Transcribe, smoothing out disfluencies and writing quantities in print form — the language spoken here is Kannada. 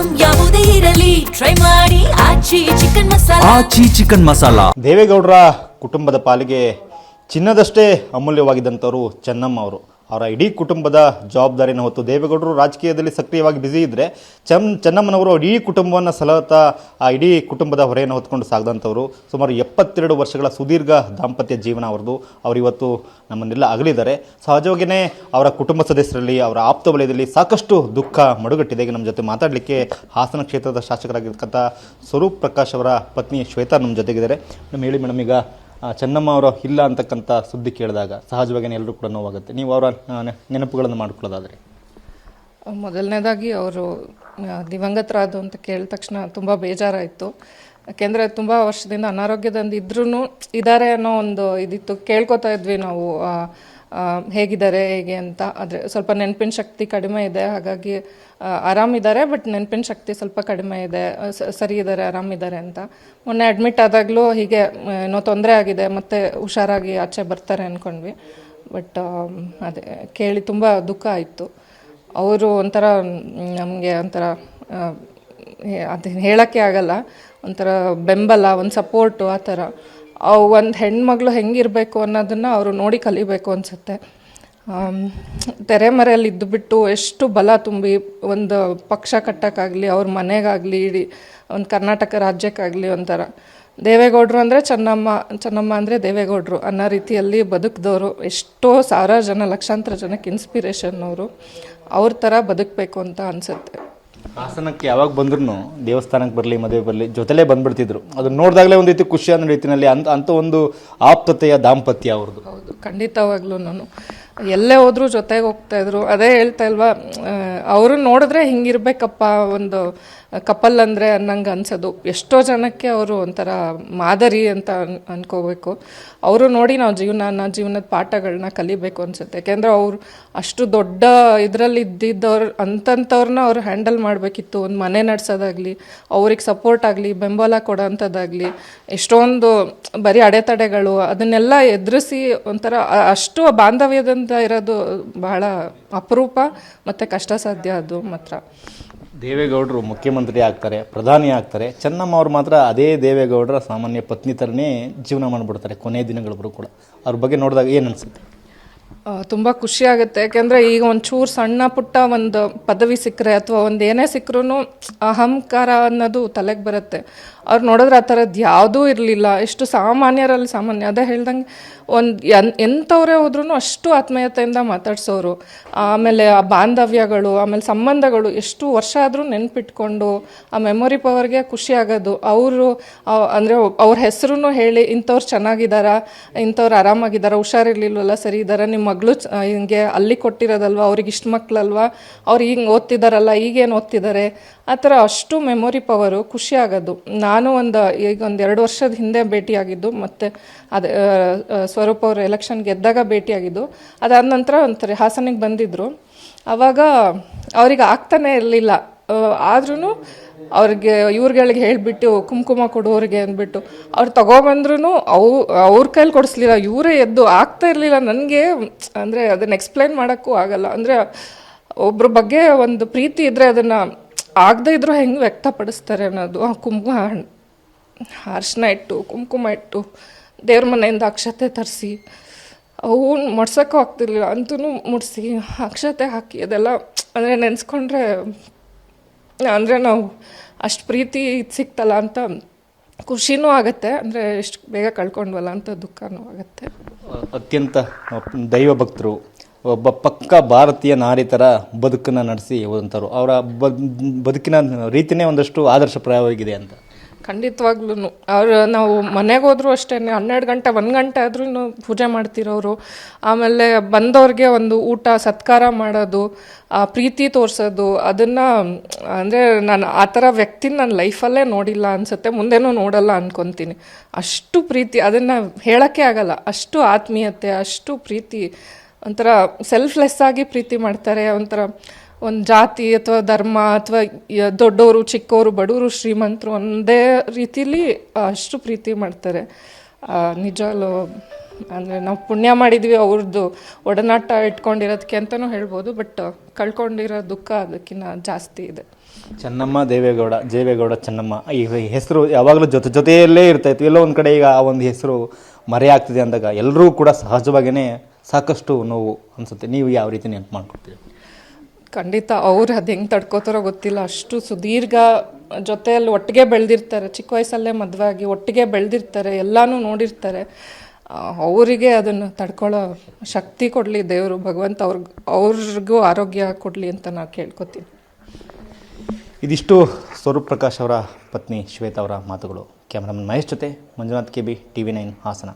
ಐಟಂ ಯಾವುದೇ ಇರಲಿ ಟ್ರೈ ಮಾಡಿ ಆಚಿ ಚಿಕನ್ ಮಸಾಲಾ. ದೇವೇಗೌಡರ ಕುಟುಂಬದ ಪಾಲಿಗೆ ಚಿನ್ನದಷ್ಟೇ ಅಮೂಲ್ಯವಾಗಿದ್ದಂಥವರು ಚೆನ್ನಮ್ಮ ಅವರು. ಅವರ ಇಡೀ ಕುಟುಂಬದ ಜವಾಬ್ದಾರಿಯನ್ನು ಹೊತ್ತು ದೇವೇಗೌಡರು ರಾಜಕೀಯದಲ್ಲಿ ಸಕ್ರಿಯವಾಗಿ ಬ್ಯುಸಿ ಇದ್ದರೆ ಚೆನ್ನಮ್ಮನವರು ಇಡೀ ಕುಟುಂಬವನ್ನು ಸಲಹುತ್ತಾ ಆ ಇಡೀ ಕುಟುಂಬದ ಹೊರೆಯನ್ನು ಹೊತ್ಕೊಂಡು ಸಾಗಿದಂಥವರು. ಸುಮಾರು 72 ವರ್ಷಗಳ ಸುದೀರ್ಘ ದಾಂಪತ್ಯ ಜೀವನ ಅವರದು. ಅವರಿವತ್ತು ನಮ್ಮನ್ನೆಲ್ಲ ಅಗಲಿದ್ದಾರೆ. ಸಹಜವಾಗಿಯೇ ಅವರ ಕುಟುಂಬ ಸದಸ್ಯರಲ್ಲಿ, ಅವರ ಆಪ್ತ ವಲಯದಲ್ಲಿ ಸಾಕಷ್ಟು ದುಃಖ ಮಡುಗಟ್ಟಿದೆ. ಈಗ ನಮ್ಮ ಜೊತೆ ಮಾತಾಡಲಿಕ್ಕೆ ಹಾಸನ ಕ್ಷೇತ್ರದ ಶಾಸಕರಾಗಿರ್ತಕ್ಕಂಥ ಸ್ವರೂಪ್ ಪ್ರಕಾಶ್ ಅವರ ಪತ್ನಿ ಶ್ವೇತಾ ನಮ್ಮ ಜೊತೆಗಿದ್ದಾರೆ. ನಮ್ಮ ಹೇಳಿ ಮೇಡಮ್, ಈಗ ಚೆನ್ನಮ್ಮ ಅವರು ಇಲ್ಲ ಅಂತಕ್ಕಂಥ ಸುದ್ದಿ ಕೇಳಿದಾಗ ಸಹಜವಾಗಿ ಎಲ್ಲರೂ ಕೂಡ ನೋವಾಗುತ್ತೆ. ನೀವು ಅವರ ನೆನಪುಗಳನ್ನು ಮಾಡ್ಕೊಳ್ಳೋದಾದರೆ? ಮೊದಲನೇದಾಗಿ ಅವರು ದಿವಂಗತರಾದು ಅಂತ ಕೇಳಿದ ತಕ್ಷಣ ತುಂಬ ಬೇಜಾರಾಯಿತು. ಯಾಕೆಂದರೆ ತುಂಬ ವರ್ಷದಿಂದ ಅನಾರೋಗ್ಯದಿಂದ ಇದ್ರೂ ಇದ್ದಾರೆ ಅನ್ನೋ ಒಂದು ಇದಿತ್ತು. ಕೇಳ್ಕೊತಾ ಇದ್ವಿ ನಾವು ಹೇಗಿದ್ದಾರೆ ಹೇಗೆ ಅಂತ. ಆದರೆ ಸ್ವಲ್ಪ ನೆನಪಿನ ಶಕ್ತಿ ಕಡಿಮೆ ಇದೆ, ಹಾಗಾಗಿ ಆರಾಮಿದ್ದಾರೆ, ಬಟ್ ನೆನಪಿನ ಶಕ್ತಿ ಸ್ವಲ್ಪ ಕಡಿಮೆ ಇದೆ, ಸರಿ ಇದ್ದಾರೆ, ಆರಾಮಿದ್ದಾರೆ ಅಂತ. ಮೊನ್ನೆ ಅಡ್ಮಿಟ್ ಆದಾಗಲೂ ಹೀಗೆ ಏನೋ ತೊಂದರೆ ಆಗಿದೆ, ಮತ್ತು ಹುಷಾರಾಗಿ ಆಚೆ ಬರ್ತಾರೆ ಅಂದ್ಕೊಂಡ್ವಿ. ಬಟ್ ಅದೇ ಕೇಳಿ ತುಂಬ ದುಃಖ ಆಯಿತು. ಅವರು ಒಂಥರ ನಮಗೆ ಒಂಥರ ಅದು ಹೇಳೋಕ್ಕೆ ಆಗಲ್ಲ, ಒಂಥರ ಬೆಂಬಲ, ಒಂದು ಸಪೋರ್ಟು, ಆ ಥರ. ಒಂದು ಹೆಣ್ಮಗಳು ಹೆಂಗಿರಬೇಕು ಅನ್ನೋದನ್ನು ಅವರು ನೋಡಿ ಕಲಿಬೇಕು ಅನಿಸುತ್ತೆ. ತೆರೆಮರೆಯಲ್ಲಿ ಇದ್ದುಬಿಟ್ಟು ಎಷ್ಟು ಬಲ ತುಂಬಿ ಒಂದು ಪಕ್ಷ ಕಟ್ಟೋಕ್ಕಾಗಲಿ, ಅವ್ರ ಮನೆಗಾಗಲಿ, ಇಡೀ ಒಂದು ಕರ್ನಾಟಕ ರಾಜ್ಯಕ್ಕಾಗಲಿ ಒಂಥರ ದೇವೇಗೌಡರು ಅಂದರೆ ಚೆನ್ನಮ್ಮ ಅಂದರೆ ದೇವೇಗೌಡರು ಅನ್ನೋ ರೀತಿಯಲ್ಲಿ ಬದುಕಿದವರು. ಎಷ್ಟೋ ಸಾವಿರಾರು ಜನ, ಲಕ್ಷಾಂತರ ಜನಕ್ಕೆ ಇನ್ಸ್ಪಿರೇಷನ್ ಅವರು. ಅವ್ರ ಥರ ಬದುಕಬೇಕು ಅಂತ ಅನಿಸುತ್ತೆ. ಹಾಸನಕ್ಕೆ ಯಾವಾಗ ಬಂದ್ರೂ ದೇವಸ್ಥಾನಕ್ಕೆ ಬರಲಿ, ಮದುವೆ ಬರಲಿ, ಜೊತೆಲೇ ಬಂದ್ಬಿಡ್ತಿದ್ರು. ಅದನ್ನ ನೋಡಿದಾಗಲೇ ಒಂದು ರೀತಿ ಖುಷಿ ಅನ್ನೋ ರೀತಿಯಲ್ಲಿ ಅಂತ ಒಂದು ಆಪ್ತತೆಯ ದಾಂಪತ್ಯ ಅವ್ರದ್ದು. ಹೌದು, ಖಂಡಿತವಾಗ್ಲೂ ನಾನು ಎಲ್ಲೇ ಹೋದ್ರೂ ಜೊತೆಗೆ ಹೋಗ್ತಾಯಿದ್ರು. ಅದೇ ಹೇಳ್ತಾ ಇಲ್ವಾ, ಅವರು ನೋಡಿದ್ರೆ ಹಿಂಗಿರ್ಬೇಕಪ್ಪ ಒಂದು ಕಪಲ್ ಅಂದರೆ ಅನ್ನಂಗೆ ಅನ್ಸೋದು. ಎಷ್ಟೋ ಜನಕ್ಕೆ ಅವರು ಒಂಥರ ಮಾದರಿ ಅಂತ ಅನ್ಕೋಬೇಕು. ಅವರು ನೋಡಿ ನಾವು ಜೀವನದ ಪಾಠಗಳನ್ನ ಕಲಿಬೇಕು ಅನ್ಸುತ್ತೆ. ಯಾಕೆಂದರೆ ಅವರು ಅಷ್ಟು ದೊಡ್ಡ ಇದರಲ್ಲಿ ಇದ್ದಿದ್ದವ್ರು ಅಂತಂಥವ್ರನ್ನ ಅವ್ರು ಹ್ಯಾಂಡಲ್ ಮಾಡಬೇಕಿತ್ತು. ಒಂದು ಮನೆ ನಡೆಸೋದಾಗಲಿ, ಅವ್ರಿಗೆ ಸಪೋರ್ಟ್ ಆಗಲಿ, ಬೆಂಬಲ ಕೊಡೋಂಥದ್ದಾಗಲಿ, ಎಷ್ಟೊಂದು ಬರೀ ಅಡೆತಡೆಗಳು ಅದನ್ನೆಲ್ಲ ಎದುರಿಸಿ ಒಂಥರ ಅಷ್ಟು ಬಾಂಧವ್ಯದಿಂದ ಇರೋದು ಬಹಳ ಅಪರೂಪ ಮತ್ತು ಕಷ್ಟ ಸಾಧ್ಯ. ಅದು ಮಾತ್ರ ದೇವೇಗೌಡರು ಮುಖ್ಯಮಂತ್ರಿ ಆಗ್ತಾರೆ, ಪ್ರಧಾನಿ ಆಗ್ತಾರೆ. ಚೆನ್ನಮ್ಮ ಅವ್ರು ಮಾತ್ರ ಅದೇ ದೇವೇಗೌಡರ ಸಾಮಾನ್ಯ ಪತ್ನಿ ಥರನೇ ಜೀವನ ಮಾಡಿಬಿಡ್ತಾರೆ ಕೊನೆಯ ದಿನಗಳವರೆಗೂ ಕೂಡ. ಅವ್ರ ಬಗ್ಗೆ ನೋಡಿದಾಗ ಏನು ಅನಿಸುತ್ತೆ? ತುಂಬ ಖುಷಿ ಆಗುತ್ತೆ. ಯಾಕೆಂದರೆ ಈಗ ಒಂಚೂರು ಸಣ್ಣ ಪುಟ್ಟ ಒಂದು ಪದವಿ ಸಿಕ್ಕರೆ ಅಥವಾ ಒಂದು ಏನೇ ಸಿಕ್ಕರೂ ಅಹಂಕಾರ ಅನ್ನೋದು ತಲೆಗೆ ಬರುತ್ತೆ. ಅವ್ರು ನೋಡಿದ್ರೆ ಆ ಥರದ್ದು ಯಾವುದೂ ಇರಲಿಲ್ಲ. ಎಷ್ಟು ಸಾಮಾನ್ಯರಲ್ಲಿ ಸಾಮಾನ್ಯ. ಅದೇ ಹೇಳ್ದಂಗೆ ಎಂಥವರೇ ಹೋದ್ರೂ ಅಷ್ಟು ಆತ್ಮೀಯತೆಯಿಂದ ಮಾತಾಡ್ಸೋರು. ಆಮೇಲೆ ಆ ಬಾಂಧವ್ಯಗಳು, ಆಮೇಲೆ ಸಂಬಂಧಗಳು ಎಷ್ಟು ವರ್ಷ ಆದರೂ ನೆನ್ಪಿಟ್ಕೊಂಡು ಆ ಮೆಮೊರಿ ಪವರ್ಗೆ ಖುಷಿ ಆಗೋದು. ಅವರು ಅಂದರೆ ಅವ್ರ ಹೆಸರು ಹೇಳಿ ಇಂಥವ್ರು ಚೆನ್ನಾಗಿದ್ದಾರಾ, ಇಂಥವ್ರು ಆರಾಮಾಗಿದ್ದಾರಾ, ಹುಷಾರಿರ್ಲಿಲ್ವಲ್ಲ, ಸರಿ ಇದ್ದಾರೆ, ನಿಮ್ಮ ಮಗಳು ಹಿಂಗೆ ಅಲ್ಲಿ ಕೊಟ್ಟಿರೋದಲ್ವ, ಅವ್ರಿಗೆ ಇಷ್ಟು ಮಕ್ಕಳಲ್ವ, ಅವ್ರು ಹಿಂಗೆ ಓದ್ತಿದ್ದಾರಲ್ಲ, ಈಗೇನು ಓದ್ತಿದ್ದಾರೆ, ಆ ಥರ ಅಷ್ಟು ಮೆಮೊರಿ ಪವರು, ಖುಷಿ ಆಗೋದು. ನಾನು ಈಗ ಒಂದು 2 ವರ್ಷದ ಹಿಂದೆ ಭೇಟಿಯಾಗಿದ್ದು, ಮತ್ತು ಅದೇ ಸ್ವರೂಪ್ ಅವರು ಎಲೆಕ್ಷನ್ ಗೆದ್ದಾಗ ಭೇಟಿಯಾಗಿದ್ದು. ಅದಾದ ನಂತರ ಒಂಥರ ಹಾಸನಿಗೆ ಬಂದಿದ್ದರು. ಆವಾಗ ಅವ್ರಿಗೆ ಆಗ್ತಾನೆ ಇರಲಿಲ್ಲ. ಆದ್ರೂ ಅವ್ರಿಗೆ ಇವ್ರುಗಳಿಗೆ ಹೇಳಿಬಿಟ್ಟು ಕುಂಕುಮ ಕೊಡೋರಿಗೆ ಅಂದ್ಬಿಟ್ಟು ಅವ್ರು ತೊಗೊಬಂದ್ರೂ ಅವ್ರ ಕೈಲಿ ಕೊಡಿಸ್ಲಿಲ್ಲ, ಇವರೇ ಎದ್ದು ಆಗ್ತಾ ಇರಲಿಲ್ಲ. ನನಗೆ ಅಂದರೆ ಅದನ್ನು ಎಕ್ಸ್ಪ್ಲೈನ್ ಮಾಡೋಕ್ಕೂ ಆಗಲ್ಲ. ಅಂದರೆ ಒಬ್ಬರ ಬಗ್ಗೆ ಒಂದು ಪ್ರೀತಿ ಇದ್ದರೆ ಅದನ್ನು ಆಗದೇ ಇದ್ರೂ ಹೆಂಗೆ ವ್ಯಕ್ತಪಡಿಸ್ತಾರೆ ಅನ್ನೋದು. ಕುಂಕುಮ ಅರ್ಶಿನ ಇಟ್ಟು, ಕುಂಕುಮ ಇಟ್ಟು, ದೇವ್ರ ಮನೆಯಿಂದ ಅಕ್ಷತೆ ತರಿಸಿ, ಅವು ಮುಡ್ಸೋಕ್ಕೂ ಆಗ್ತಿರ್ಲಿಲ್ಲ, ಅಂತೂ ಮುಡಿಸಿ ಅಕ್ಷತೆ ಹಾಕಿ ಅದೆಲ್ಲ ಅಂದರೆ ನೆನೆಸ್ಕೊಂಡ್ರೆ ಅಂದರೆ ನಾವು ಅಷ್ಟು ಪ್ರೀತಿ ಸಿಕ್ತಲ್ಲ ಅಂತ ಖುಷಿನೂ ಆಗುತ್ತೆ. ಅಂದರೆ ಎಷ್ಟು ಬೇಗ ಕಳ್ಕೊಂಡ್ವಲ್ಲ ಅಂತ ದುಃಖನೂ ಆಗುತ್ತೆ. ಅತ್ಯಂತ ದೈವ ಭಕ್ತರು, ಒಬ್ಬ ಪಕ್ಕ ಭಾರತೀಯ ನಾರಿ ಥರ ಬದುಕನ್ನು ನಡೆಸಿ ಹೋದಂಥವ್ರು. ಅವರ ಬದುಕಿನ ರೀತಿಯೇ ಒಂದಷ್ಟು ಆದರ್ಶಪ್ರಾಯವಾಗಿದೆ ಅಂತ. ಖಂಡಿತವಾಗ್ಲೂ ನಾವು ಮನೆಗೆ ಹೋದ್ರೂ ಅಷ್ಟೇ 12 ಗಂಟೆ 1 ಗಂಟೆ ಆದ್ರೂ ಪೂಜೆ ಮಾಡ್ತಿರೋರು. ಆಮೇಲೆ ಬಂದವ್ರಿಗೆ ಒಂದು ಊಟ ಸತ್ಕಾರ ಮಾಡೋದು, ಪ್ರೀತಿ ತೋರಿಸೋದು, ಅದನ್ನು ಅಂದರೆ ನಾನು ಆ ಥರ ವ್ಯಕ್ತಿನ ನನ್ನ ಲೈಫಲ್ಲೇ ನೋಡಿಲ್ಲ ಅನಿಸುತ್ತೆ, ಮುಂದೆನೂ ನೋಡಲ್ಲ ಅಂದ್ಕೊತೀನಿ. ಅಷ್ಟು ಪ್ರೀತಿ, ಅದನ್ನು ಹೇಳೋಕ್ಕೆ ಆಗಲ್ಲ. ಅಷ್ಟು ಆತ್ಮೀಯತೆ, ಅಷ್ಟು ಪ್ರೀತಿ, ಒಂಥರ ಸೆಲ್ಫ್ಲೆಸ್ ಆಗಿ ಪ್ರೀತಿ ಮಾಡ್ತಾರೆ. ಒಂಥರ ಒಂದು ಜಾತಿ ಅಥವಾ ಧರ್ಮ ಅಥವಾ ದೊಡ್ಡವರು ಚಿಕ್ಕವರು ಬಡವರು ಶ್ರೀಮಂತರು ಒಂದೇ ರೀತಿಲಿ ಅಷ್ಟು ಪ್ರೀತಿ ಮಾಡ್ತಾರೆ. ನಿಜವೂ ಅಂದರೆ ನಾವು ಪುಣ್ಯ ಮಾಡಿದ್ವಿ ಅವ್ರದ್ದು ಒಡನಾಟ ಇಟ್ಕೊಂಡಿರೋದಕ್ಕೆ ಅಂತಲೂ ಹೇಳ್ಬೋದು. ಬಟ್ ಕಳ್ಕೊಂಡಿರೋ ದುಃಖ ಅದಕ್ಕಿಂತ ಜಾಸ್ತಿ ಇದೆ. ಚೆನ್ನಮ್ಮ ದೇವೇಗೌಡ ಚೆನ್ನಮ್ಮ ಈ ಹೆಸರು ಯಾವಾಗಲೂ ಜೊತೆಯಲ್ಲೇ ಇರ್ತಾಯಿತ್ತು. ಎಲ್ಲೋ ಒಂದು ಕಡೆ ಈಗ ಆ ಒಂದು ಹೆಸರು ಮರೆಯಾಗ್ತಿದೆ ಅಂದಾಗ ಎಲ್ಲರೂ ಕೂಡ ಸಹಜವಾಗಿಯೇ ಸಾಕಷ್ಟು ನೋವು ಅನಿಸುತ್ತೆ. ನೀವು ಯಾವ ರೀತಿ ನೆನಪು ಮಾಡ್ಕೊಡ್ತೀವಿ? ಖಂಡಿತ ಅವ್ರು ಅದು ಹೆಂಗೆ ತಡ್ಕೋತಾರೋ ಗೊತ್ತಿಲ್ಲ. ಅಷ್ಟು ಸುದೀರ್ಘ ಜೊತೆಯಲ್ಲಿ ಒಟ್ಟಿಗೆ ಬೆಳೆದಿರ್ತಾರೆ, ಚಿಕ್ಕ ವಯಸ್ಸಲ್ಲೇ ಮದುವೆ ಆಗಿ ಒಟ್ಟಿಗೆ ಬೆಳೆದಿರ್ತಾರೆ, ಎಲ್ಲನೂ ನೋಡಿರ್ತಾರೆ. ಅವರಿಗೆ ಅದನ್ನು ತಡ್ಕೊಳ್ಳೋ ಶಕ್ತಿ ಕೊಡಲಿ ದೇವರು, ಭಗವಂತ ಅವ್ರಿಗೂ ಆರೋಗ್ಯ ಕೊಡಲಿ ಅಂತ ನಾನು ಕೇಳ್ಕೊತೀನಿ. ಇದಿಷ್ಟು ಸ್ವರೂಪ್ ಪ್ರಕಾಶ್ ಅವರ ಪತ್ನಿ ಶ್ವೇತಾ ಅವರ ಮಾತುಗಳು. ಕ್ಯಾಮ್ರಾಮನ್ ಮಹೇಶ್ ಜೊತೆ ಮಂಜುನಾಥ್ KB, TV9 ಹಾಸನ.